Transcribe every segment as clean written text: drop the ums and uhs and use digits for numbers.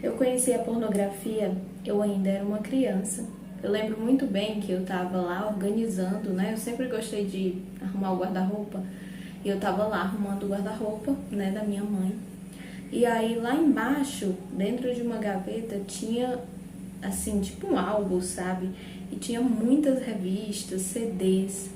Eu conheci a pornografia, eu ainda era uma criança. Eu lembro muito bem que eu estava lá organizando, né? Eu sempre gostei de arrumar o guarda-roupa. E eu estava lá arrumando o guarda-roupa, né, da minha mãe. E aí lá embaixo, dentro de uma gaveta, tinha assim, tipo um álbum, sabe? E tinha muitas revistas, CDs.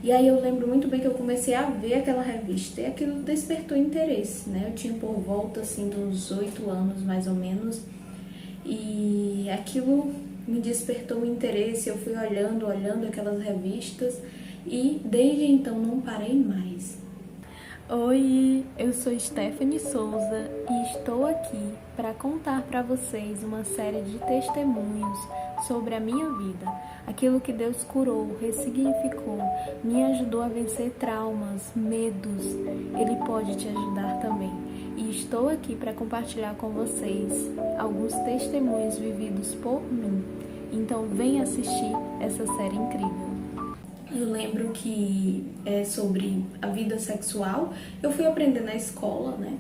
E aí eu lembro muito bem que eu comecei a ver aquela revista e aquilo despertou interesse, né? Eu tinha por volta, assim, de uns 8 anos, mais ou menos. E aquilo me despertou o interesse, eu fui olhando aquelas revistas e desde então não parei mais. Oi, eu sou Stephanie Souza e estou aqui para contar para vocês uma série de testemunhos sobre a minha vida, aquilo que Deus curou, ressignificou, me ajudou a vencer traumas, medos. Ele pode te ajudar também. E estou aqui para compartilhar com vocês alguns testemunhos vividos por mim. Então, venha assistir essa série incrível. Eu lembro que sobre a vida sexual, eu fui aprender na escola, né?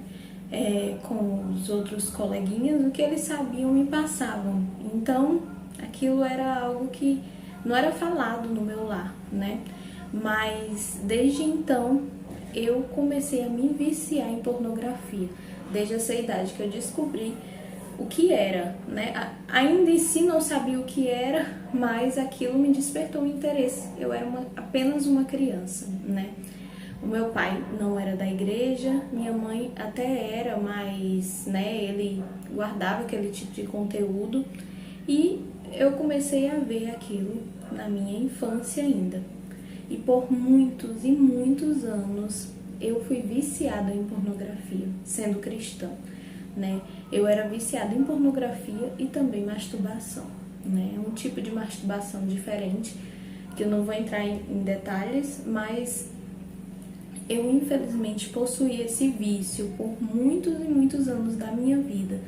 Com os outros coleguinhas, o que eles sabiam me passavam. Então, aquilo era algo que não era falado no meu lar, né? Mas desde então eu comecei a me viciar em pornografia. Desde essa idade que eu descobri o que era, né? Ainda em si não sabia o que era, mas aquilo me despertou o interesse. Eu era apenas uma criança, né? O meu pai não era da igreja, minha mãe até era, mas, né, ele guardava aquele tipo de conteúdo e eu comecei a ver aquilo na minha infância ainda. E por muitos e muitos anos eu fui viciada em pornografia, sendo cristã, né? Eu era viciada em pornografia e também masturbação, né? Um tipo de masturbação diferente, que eu não vou entrar em detalhes, mas eu infelizmente possuí esse vício por muitos e muitos anos da minha vida,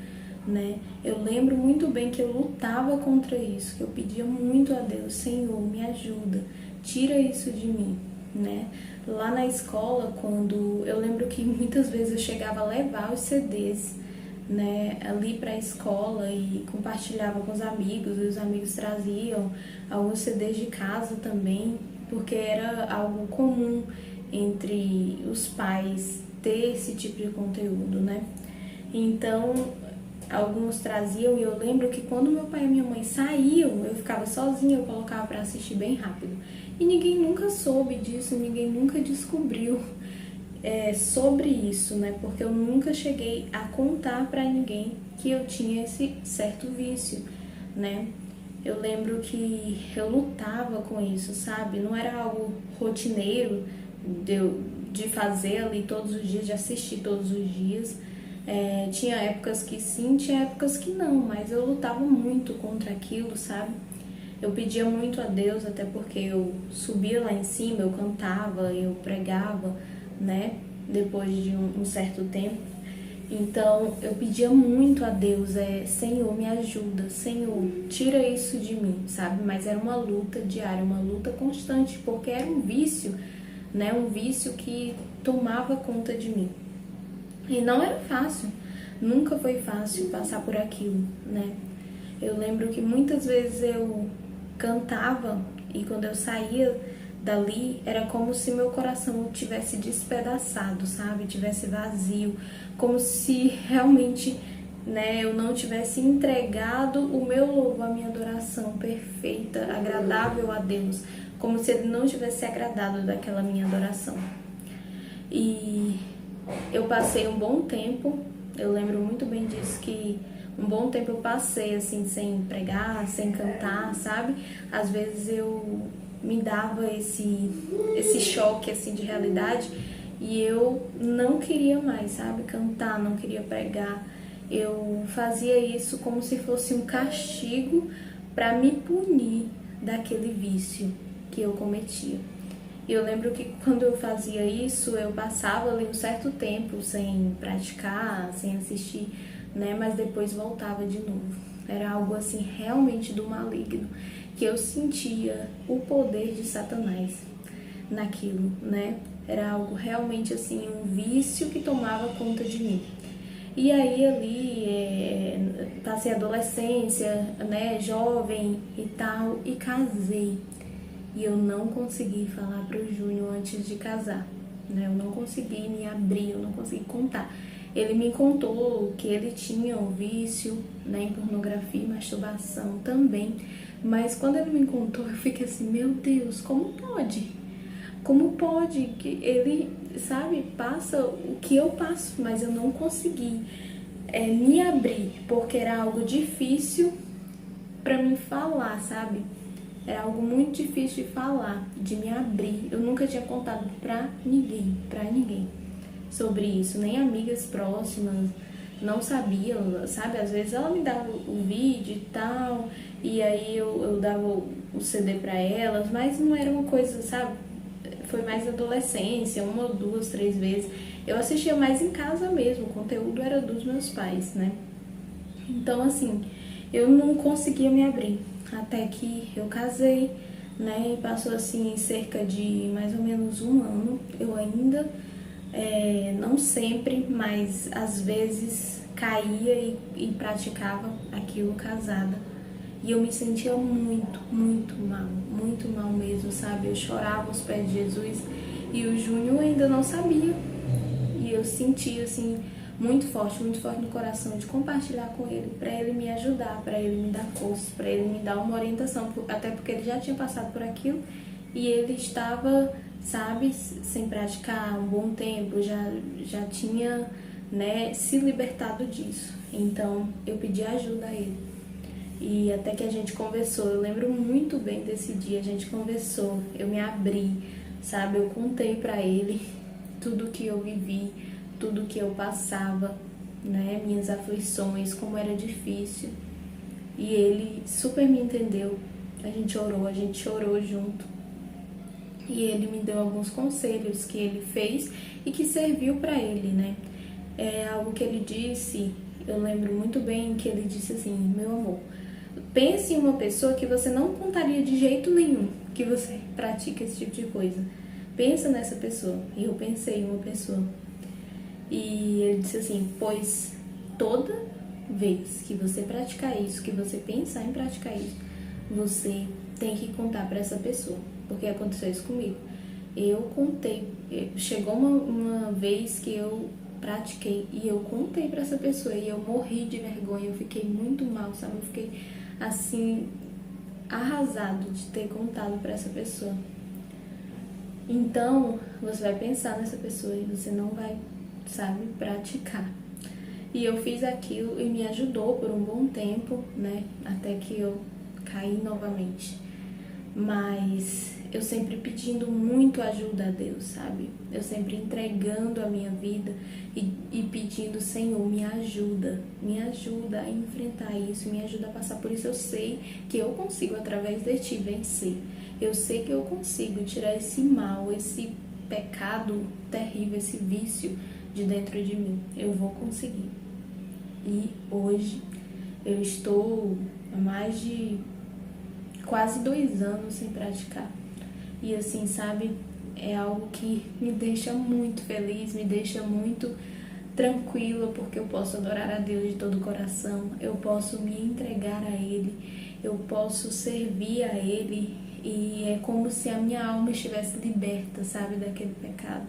né? Eu lembro muito bem que eu lutava contra isso, que eu pedia muito a Deus, Senhor, me ajuda, tira isso de mim, né? Lá na escola, quando eu lembro que muitas vezes eu chegava a levar os CDs, né, ali para a escola e compartilhava com os amigos, e os amigos traziam alguns CDs de casa também, porque era algo comum entre os pais ter esse tipo de conteúdo, né? Então, alguns traziam e eu lembro que quando meu pai e minha mãe saíam, eu ficava sozinha, eu colocava para assistir bem rápido. E ninguém nunca soube disso, ninguém nunca descobriu sobre isso, né? Porque eu nunca cheguei a contar para ninguém que eu tinha esse certo vício, né? Eu lembro que eu lutava com isso, sabe? Não era algo rotineiro de fazer ali todos os dias, de assistir todos os dias. Tinha épocas que sim, tinha épocas que não, mas eu lutava muito contra aquilo, sabe? Eu pedia muito a Deus, até porque eu subia lá em cima, eu cantava, eu pregava, né? Depois de um certo tempo. Então eu pedia muito a Deus, Senhor, me ajuda, Senhor, tira isso de mim, sabe? Mas era uma luta diária, uma luta constante, porque era um vício, né? Um vício que tomava conta de mim. E não era fácil, nunca foi fácil passar por aquilo, né? Eu lembro que muitas vezes eu cantava e quando eu saía dali era como se meu coração tivesse despedaçado, sabe? Tivesse vazio, como se realmente, né, eu não tivesse entregado o meu louvor, a minha adoração perfeita, agradável a Deus, como se ele não tivesse agradado daquela minha adoração. E eu passei um bom tempo, eu lembro muito bem disso, que um bom tempo eu passei assim, sem pregar, sem cantar, sabe? Às vezes eu me dava esse choque assim de realidade e eu não queria mais, sabe? Cantar, não queria pregar. Eu fazia isso como se fosse um castigo para me punir daquele vício que eu cometia. E eu lembro que quando eu fazia isso, eu passava ali um certo tempo sem praticar, sem assistir, né? Mas depois voltava de novo. Era algo assim realmente do maligno, que eu sentia o poder de Satanás naquilo, né? Era algo realmente assim, um vício que tomava conta de mim. E aí ali, passei a adolescência, né, jovem e tal, e casei. E eu não consegui falar pro Júnior antes de casar, né? Eu não consegui me abrir, eu não consegui contar. Ele me contou que ele tinha um vício, né, em pornografia e masturbação também. Mas quando ele me contou, eu fiquei assim, meu Deus, como pode? Como pode que ele, sabe, passa o que eu passo, mas eu não consegui me abrir, porque era algo difícil pra mim falar, sabe? Era algo muito difícil de falar, de me abrir. Eu nunca tinha contado pra ninguém sobre isso, nem amigas próximas não sabiam, sabe? Às vezes ela me dava o vídeo e tal, e aí eu dava o CD pra elas, mas não era uma coisa, sabe? Foi mais adolescência, uma ou duas, três vezes. Eu assistia mais em casa mesmo, o conteúdo era dos meus pais, né? Então, assim, eu não conseguia me abrir. Até que eu casei, né? E passou, assim, cerca de mais ou menos um ano. Eu ainda, não sempre, mas às vezes caía e praticava aquilo casada. E eu me sentia muito mal mesmo, sabe? Eu chorava aos pés de Jesus e o Júnior ainda não sabia. E eu sentia, assim, muito forte no coração de compartilhar com ele, para ele me ajudar, para ele me dar força, para ele me dar uma orientação, até porque ele já tinha passado por aquilo e ele estava, sabe, sem praticar um bom tempo, já tinha, né, se libertado disso. Então eu pedi ajuda a ele. E até que a gente conversou, eu lembro muito bem desse dia, a gente conversou, eu me abri, sabe, eu contei pra ele tudo que eu vivi, tudo que eu passava, né, minhas aflições, como era difícil. E ele super me entendeu, a gente chorou junto. E ele me deu alguns conselhos que ele fez e que serviu pra ele, né. É algo que ele disse, eu lembro muito bem que ele disse assim, meu amor, pense em uma pessoa que você não contaria de jeito nenhum que você pratica esse tipo de coisa. Pensa nessa pessoa. E eu pensei em uma pessoa. E ele disse assim, pois toda vez que você praticar isso, que você pensar em praticar isso, você tem que contar para essa pessoa. Porque aconteceu isso comigo. Eu contei. Chegou uma vez que eu pratiquei e eu contei para essa pessoa e eu morri de vergonha. Eu fiquei muito mal, sabe? Eu fiquei assim, arrasado de ter contado para essa pessoa. Então, você vai pensar nessa pessoa e você não vai, sabe, praticar. E eu fiz aquilo e me ajudou por um bom tempo, né, até que eu caí novamente. Mas eu sempre pedindo muito ajuda a Deus, sabe? Eu sempre entregando a minha vida e pedindo, Senhor, me ajuda a enfrentar isso, me ajuda a passar por isso. Eu sei que eu consigo, através de Ti, vencer. Eu sei que eu consigo tirar esse mal, esse pecado terrível, esse vício de dentro de mim. Eu vou conseguir. E hoje eu estou há mais de quase 2 anos sem praticar. E assim, sabe, é algo que me deixa muito feliz, me deixa muito tranquila, porque eu posso adorar a Deus de todo o coração, eu posso me entregar a Ele, eu posso servir a Ele, e é como se a minha alma estivesse liberta, sabe, daquele pecado.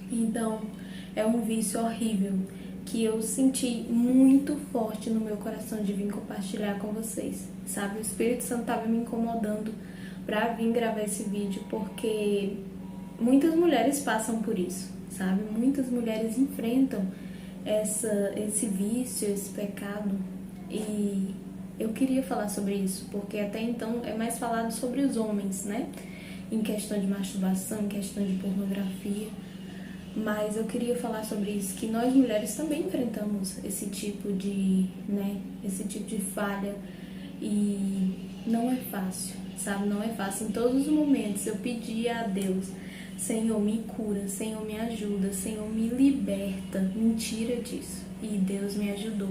Então, é um vício horrível que eu senti muito forte no meu coração de vir compartilhar com vocês, sabe? O Espírito Santo estava me incomodando para vir gravar esse vídeo, porque muitas mulheres passam por isso, sabe? Muitas mulheres enfrentam esse vício, esse pecado, e eu queria falar sobre isso, porque até então é mais falado sobre os homens, né? Em questão de masturbação, em questão de pornografia. Mas eu queria falar sobre isso, que nós mulheres também enfrentamos esse tipo de, né, esse tipo de falha, e não é fácil, sabe? Não é fácil. Em todos os momentos eu pedia a Deus, Senhor, me cura, Senhor, me ajuda, Senhor, me liberta, me tira disso. E Deus me ajudou.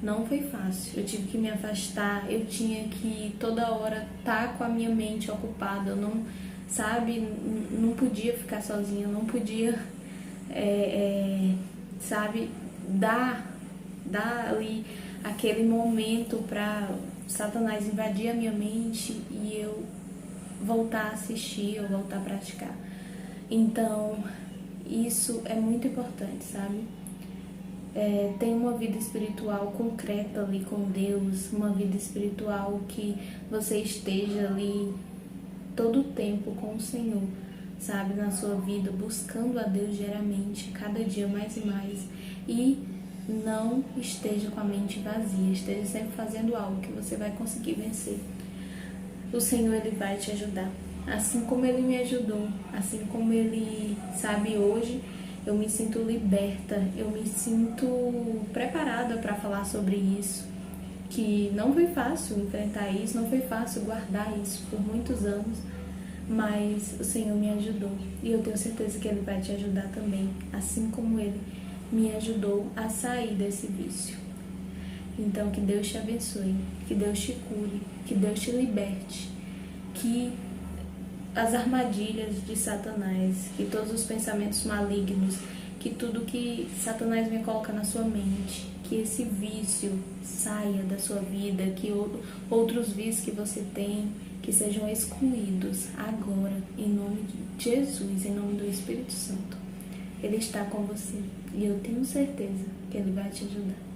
Não foi fácil, eu tive que me afastar, eu tinha que toda hora estar com a minha mente ocupada, eu não, sabe, não podia ficar sozinha, eu não podia, sabe, dar dar ali aquele momento para Satanás invadir a minha mente e eu voltar a assistir, eu voltar a praticar. Então, isso é muito importante, sabe? Ter uma vida espiritual concreta ali com Deus, uma vida espiritual que você esteja ali todo o tempo com o Senhor, sabe? Na sua vida, buscando a Deus diariamente, cada dia mais e mais. E não esteja com a mente vazia, esteja sempre fazendo algo que você vai conseguir vencer. O Senhor, Ele vai te ajudar. Assim como Ele me ajudou, assim como Ele, sabe, hoje eu me sinto liberta, eu me sinto preparada para falar sobre isso, que não foi fácil enfrentar isso, não foi fácil guardar isso por muitos anos, mas o Senhor me ajudou e eu tenho certeza que Ele vai te ajudar também, assim como Ele me ajudou a sair desse vício. Então, que Deus te abençoe, que Deus te cure, que Deus te liberte, que as armadilhas de Satanás, que todos os pensamentos malignos, que tudo que Satanás me coloca na sua mente, que esse vício saia da sua vida, que outros vícios que você tem, que sejam excluídos agora, em nome de Jesus, em nome do Espírito Santo. Ele está com você e eu tenho certeza que Ele vai te ajudar.